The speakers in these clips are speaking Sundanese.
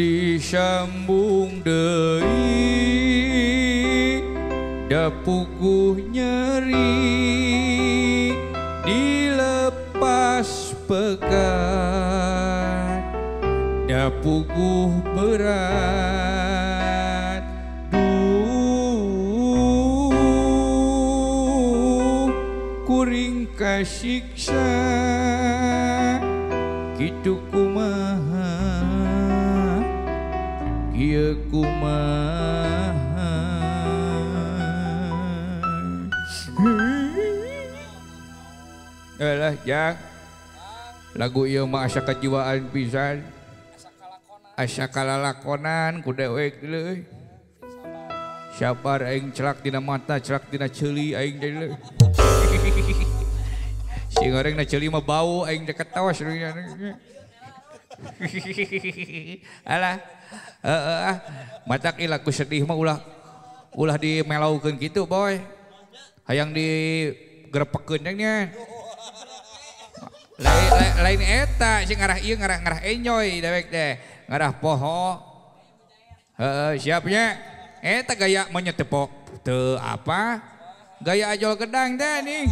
disambung deui da puguh nyeri dilepas pegat da puguh berat duh kuring kasiksa kitu kumaha kieu kumaha alah jang lagu ieu mah asa kajiwaan pisan asa kalalakonan ku dewek deui sabar aing celak dina mata celak dina ceuli aing deui si goreng na ceuli mah bau aing deket tawas alah matak ilah ku sedih mah ulah dimelaukeun kitu boy hayang digerepekeun nya lain eta sing ngarah ieu ngarah enjoy dewek teh ngarah poho siapnya eta gaya menyetepok teu apa gaya ajol gedang teh nih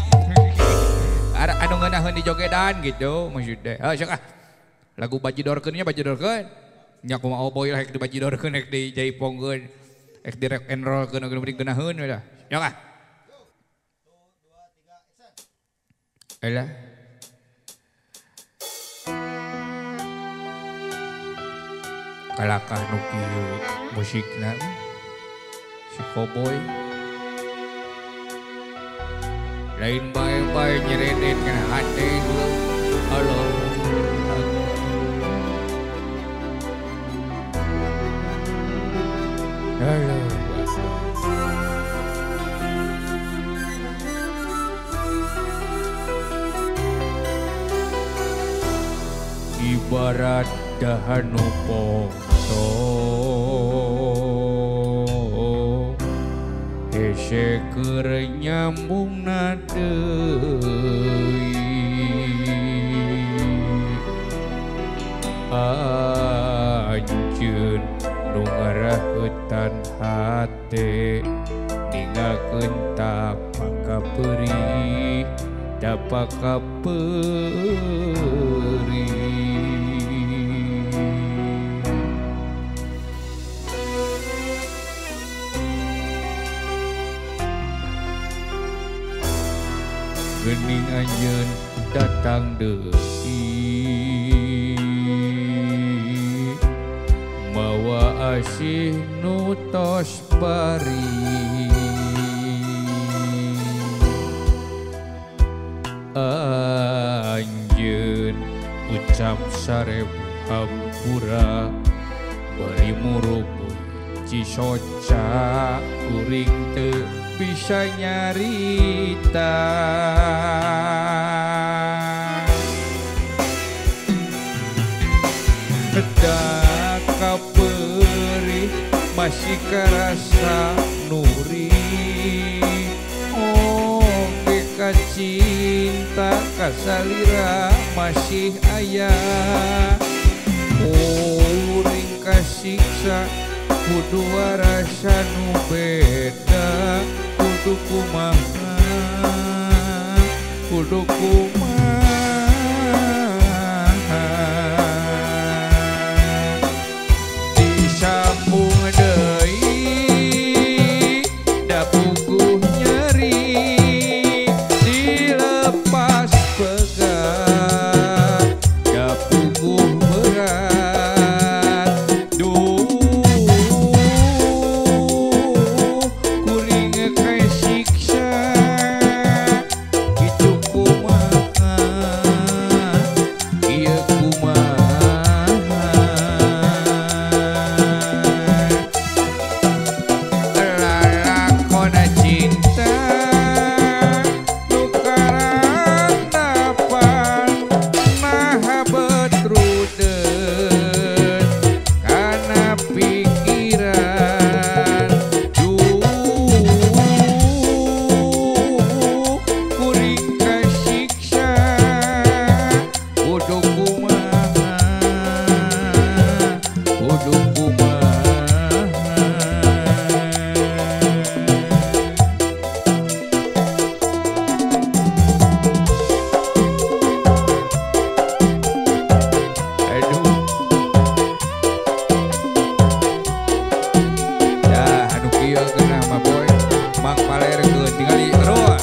ada anu ngeunaheun di jogedan gitu maksudnya sok lagu bajidorkeunnya bajidorkeun nya kumaha boy lah rek dibajidorkeun rek dijaipongkeun rek di rock and roll keun geus geunaheun we dah sok alah kalakah nu kieu musikna si Cowboy lain bae-bae nyeredet kana hate halo halo ibarat dahanu potong hese keur nyambungna deui anjeun nu ngaraheutan hate ningakeun tapaka perih dapaka perih geuning anjeun datang deui mawa asih nu tos bari anjeun ucap sarebu hampura bari murubu cisoca kuring teu bisa nyarita da kaperih masih karasa nuri oge kacinta kasalira masih aya uring kasiksa kudu rasa nu beda kudu kumaha kudu kumaha disambung deui da puguh nyeri dilepas pegat da puguh berat kuring kasiksa kitu kumaha ieu kumaha lalakona cinta nu karandapan maha betrudeut kana pikiran kuring kasiksa kudu kumaha kudu kudu kumaha. Aduh. Ya anu kieu geunah mah boy. Mang palerkeun tingali roa.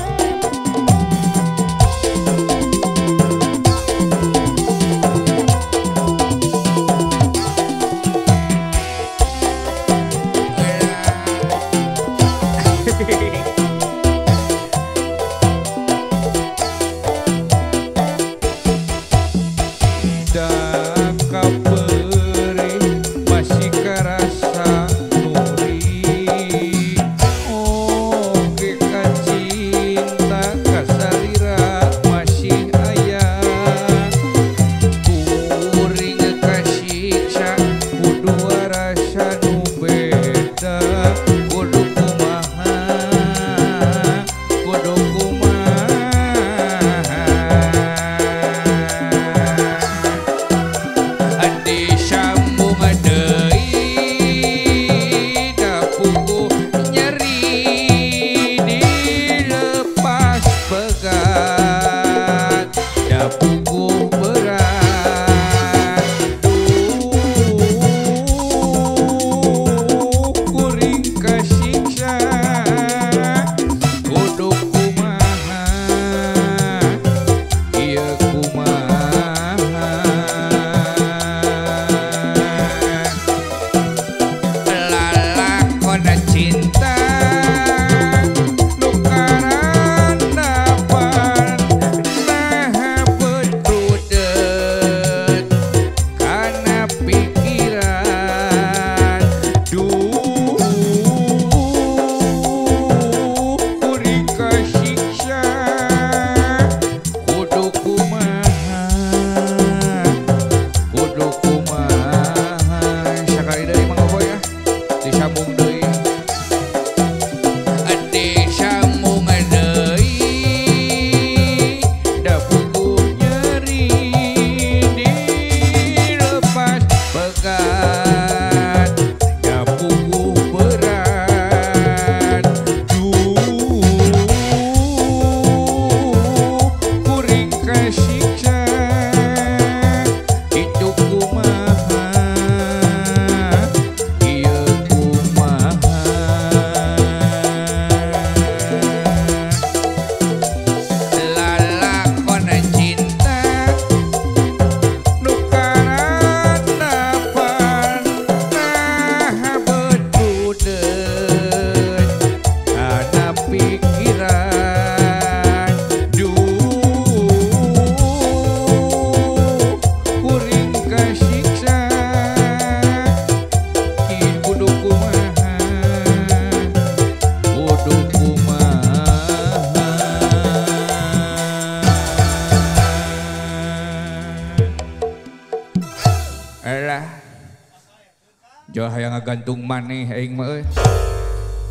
Jo hayang ngagantung maneh aing mah euy.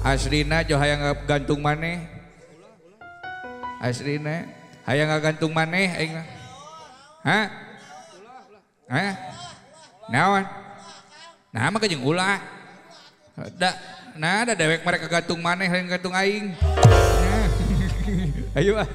Aslina jo hayang ngagantung maneh. Aslina hayang ngagantung maneh aing mah. Hah? Hah? Naon? Nah mah jeung ulah. Da dewek mereka gantung maneh hayang gantung aing. Ayo ah.